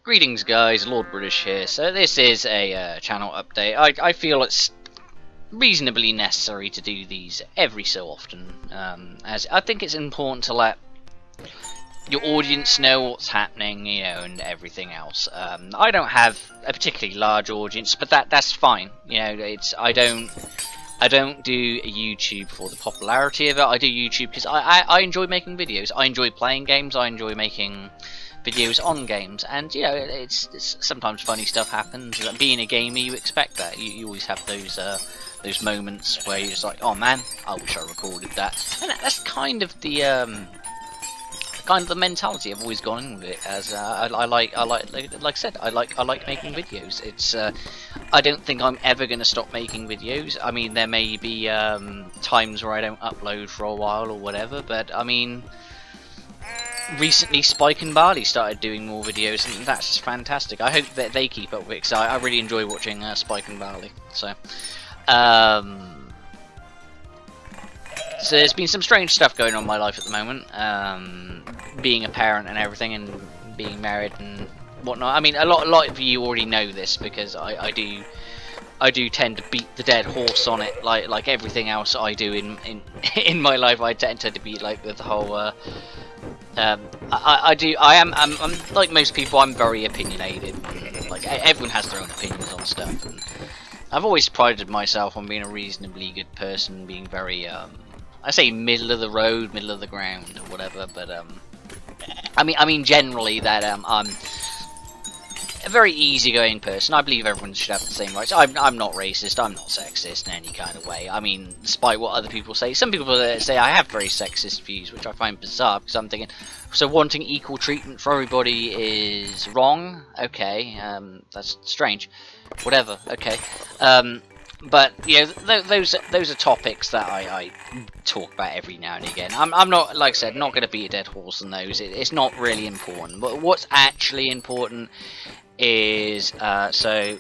Greetings guys, Lord British here. So this is a channel update. I feel it's reasonably necessary to do these every so often, as I think it's important to let your audience know what's happening, you know, and everything else. I don't have a particularly large audience, but that's fine. You know, I don't do YouTube for the popularity of it. I do YouTube because I enjoy making videos. I enjoy playing games. I enjoy making videos on games, and you know, it's sometimes funny stuff happens. Being a gamer, you expect that. You always have those moments where you're just like, oh man, I wish I recorded that. And that's kind of the mentality I've always gone in with it. As I like I said, I like making videos. It's I don't think I'm ever going to stop making videos. I mean, there may be times where I don't upload for a while or whatever, but I mean, recently Spike and Barley started doing more videos, and that's just fantastic. I hope that they keep up with it, because I really enjoy watching Spike and Barley. So there's been some strange stuff going on in my life at the moment, being a parent and everything, and being married and whatnot. I mean, a lot of you already know this, because I do tend to beat the dead horse on it, like everything else I do in my life. I tend to be like the whole. I'm like most people. I'm very opinionated. Like everyone has their own opinions on stuff. And I've always prided myself on being a reasonably good person, being very I say middle of the road, middle of the ground, or whatever. But I mean generally that I'm a very easygoing person. I believe everyone should have the same rights. I'm not racist. I'm not sexist in any kind of way. I mean, despite what other people say, some people say I have very sexist views, which I find bizarre, because I'm thinking, so wanting equal treatment for everybody is wrong? Okay, that's strange. Whatever. Okay, but you know, those are topics that I talk about every now and again. I'm not, like I said, not going to beat a dead horse on those. It's not really important. But what's actually important is so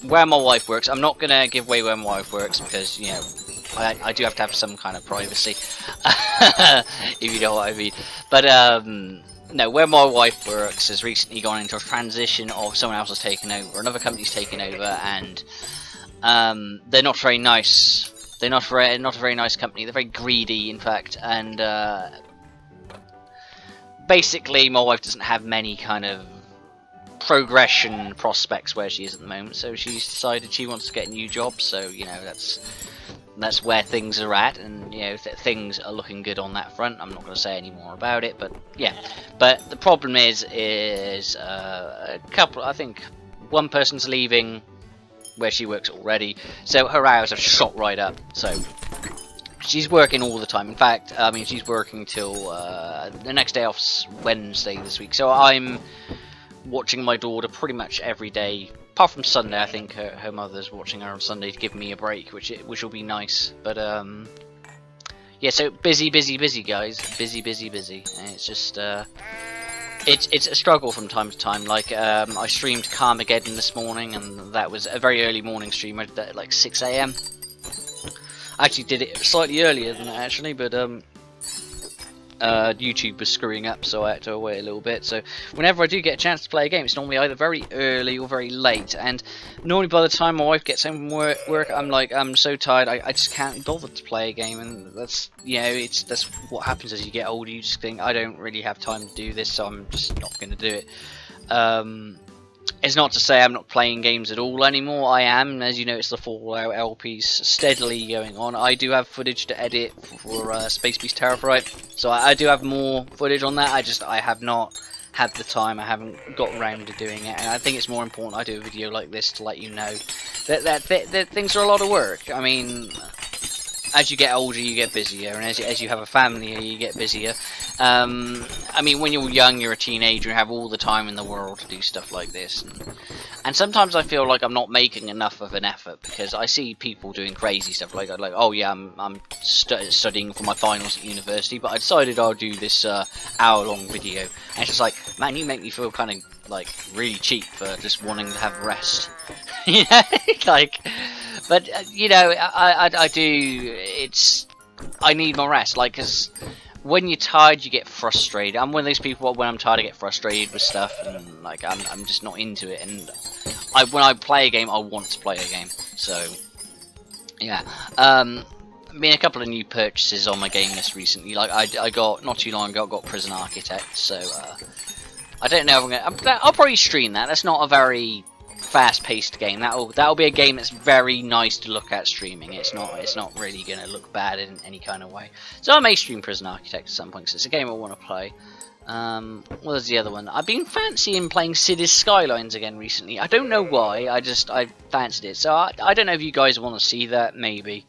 where my wife works. I'm not gonna give away where my wife works, because you know I do have to have some kind of privacy, if you know what I mean. But no, where my wife works has recently gone into a transition of someone else has taken over, another company's taken over, and they're not very nice. They're not a very nice company. They're very greedy, in fact, and basically my wife doesn't have many kind of progression prospects where she is at the moment, so she's decided she wants to get a new job. So you know, that's where things are at, and you know, things are looking good on that front. I'm not going to say any more about it, but yeah. But the problem is a couple. I think one person's leaving where she works already, so her hours have shot right up. So she's working all the time. In fact, I mean, she's working till the next day off's Wednesday this week. So I'm watching my daughter pretty much every day, apart from Sunday. I think her mother's watching her on Sunday to give me a break, which will be nice. But yeah, so busy guys, busy. And it's just it's a struggle from time to time. Like I streamed Carmageddon this morning, and that was a very early morning stream. I did that at like 6 AM. I actually did it slightly earlier than that, actually, but YouTube was screwing up, so I had to wait a little bit. So whenever I do get a chance to play a game, it's normally either very early or very late, and normally by the time my wife gets home from work, I'm so tired, I just can't bother to play a game. And that's, you know, that's what happens as you get older. You just think, I don't really have time to do this, so I'm just not going to do it. It's not to say I'm not playing games at all anymore. I am, and as you know, it's the Fallout LPs steadily going on. I do have footage to edit for Space Beast Terrorfright, so I do have more footage on that. I have not had the time. I haven't got around to doing it, and I think it's more important I do a video like this to let you know that things are a lot of work. I mean, as you get older, you get busier, and as you have a family, you get busier. I mean, when you're young, you're a teenager, you have all the time in the world to do stuff like this. And sometimes I feel like I'm not making enough of an effort, because I see people doing crazy stuff, like oh yeah, I'm studying for my finals at university, but I decided I'll do this hour-long video. And it's just like, man, you make me feel kind of like really cheap for just wanting to have rest. You know, like. But you know, I do. I need my rest, like, because when you're tired, you get frustrated. I'm one of those people when I'm tired, I get frustrated with stuff, and like I'm just not into it. And when I play a game, I want to play a game. So yeah, been a couple of new purchases on my game list recently. Like I got not too long ago, I got Prison Architect. So I don't know if I'll probably stream that. That's not a very fast-paced game. That'll be a game that's very nice to look at streaming. It's not really gonna look bad in any kind of way. So I may stream Prison Architect at some point, because it's a game I want to play. What was the other one? I've been fancying playing Cities Skylines again recently. I don't know why. I fancied it. So I don't know if you guys want to see that. Maybe.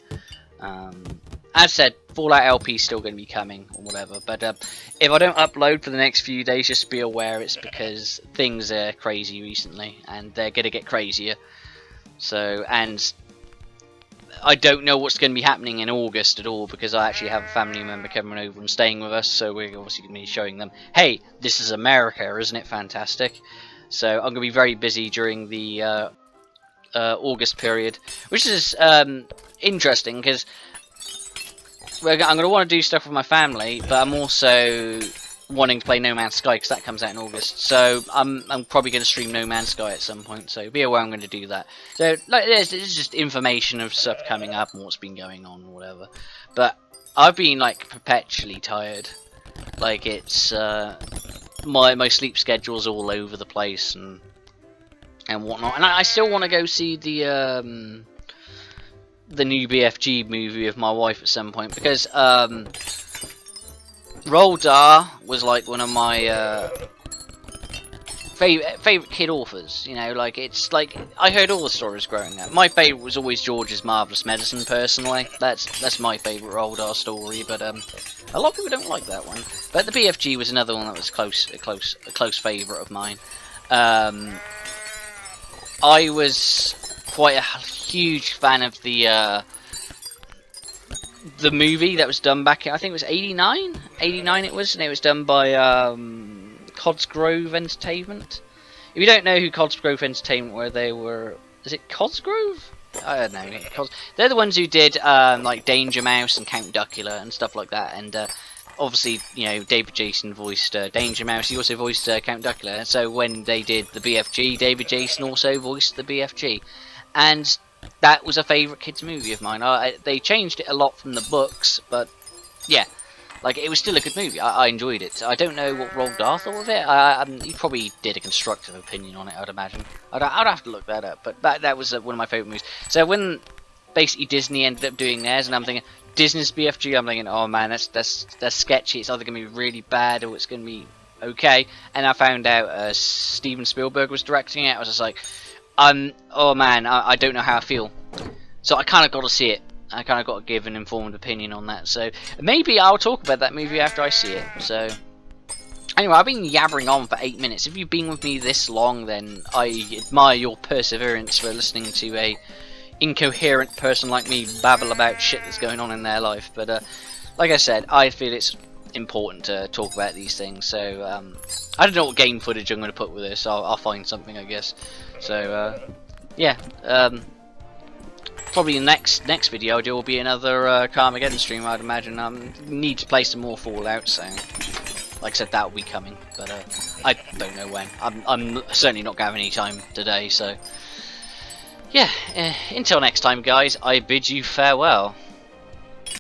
As said, Fallout LP is still going to be coming or whatever. But if I don't upload for the next few days, just be aware it's because things are crazy recently, and they're going to get crazier. So, and I don't know what's going to be happening in August at all, because I actually have a family member coming over and staying with us. So we're obviously going to be showing them, hey, this is America, isn't it fantastic? So I'm going to be very busy during the August period, which is interesting, because I'm going to want to do stuff with my family, but I'm also wanting to play No Man's Sky, because that comes out in August. So I'm probably going to stream No Man's Sky at some point, so be aware I'm going to do that. So like this is just information of stuff coming up and what's been going on or whatever. But I've been like perpetually tired. Like it's my sleep schedule's all over the place and whatnot. And I still want to go see the new BFG movie with my wife at some point, because Roald Dahl was like one of my favorite kid authors. You know, like it's like I heard all the stories growing up. My favorite was always George's Marvelous Medicine. Personally, that's my favorite Roald Dahl story. But a lot of people don't like that one. But the BFG was another one that was a close favorite of mine. I was quite a huge fan of the movie that was done back in, I think it was 89 it was, and it was done by Codsgrove Entertainment. If you don't know who Codsgrove Entertainment were, they were, is it Codsgrove? I don't know. They're the ones who did like Danger Mouse and Count Duckula and stuff like that, and obviously, you know, David Jason voiced Danger Mouse. He also voiced Count Duckula. So when they did the BFG, David Jason also voiced the BFG, and that was a favourite kids movie of mine. They changed it a lot from the books, but yeah, like it was still a good movie. I enjoyed it. I don't know what Roald Dahl thought of it. He probably did a constructive opinion on it, I'd imagine. I'd have to look that up, but that was one of my favourite movies. So when basically Disney ended up doing theirs, and I'm thinking Disney's BFG, I'm thinking, oh man, that's sketchy. It's either going to be really bad or it's going to be okay. And I found out Steven Spielberg was directing it. I was just like, oh man, I don't know how I feel. So I kind of got to see it. I kind of got to give an informed opinion on that. So maybe I'll talk about that movie after I see it. So anyway, I've been yabbering on for 8 minutes. If you've been with me this long, then I admire your perseverance for listening to a incoherent person like me babble about shit that's going on in their life. But like I said, I feel it's important to talk about these things. So I don't know what game footage I'm going to put with this. I'll find something, I guess. So yeah, probably the next video I do will be another Carmageddon stream, I'd imagine. Need to play some more Fallout, so like I said, that will be coming, but I don't know when. I'm certainly not going to have any time today, so yeah, until next time guys, I bid you farewell.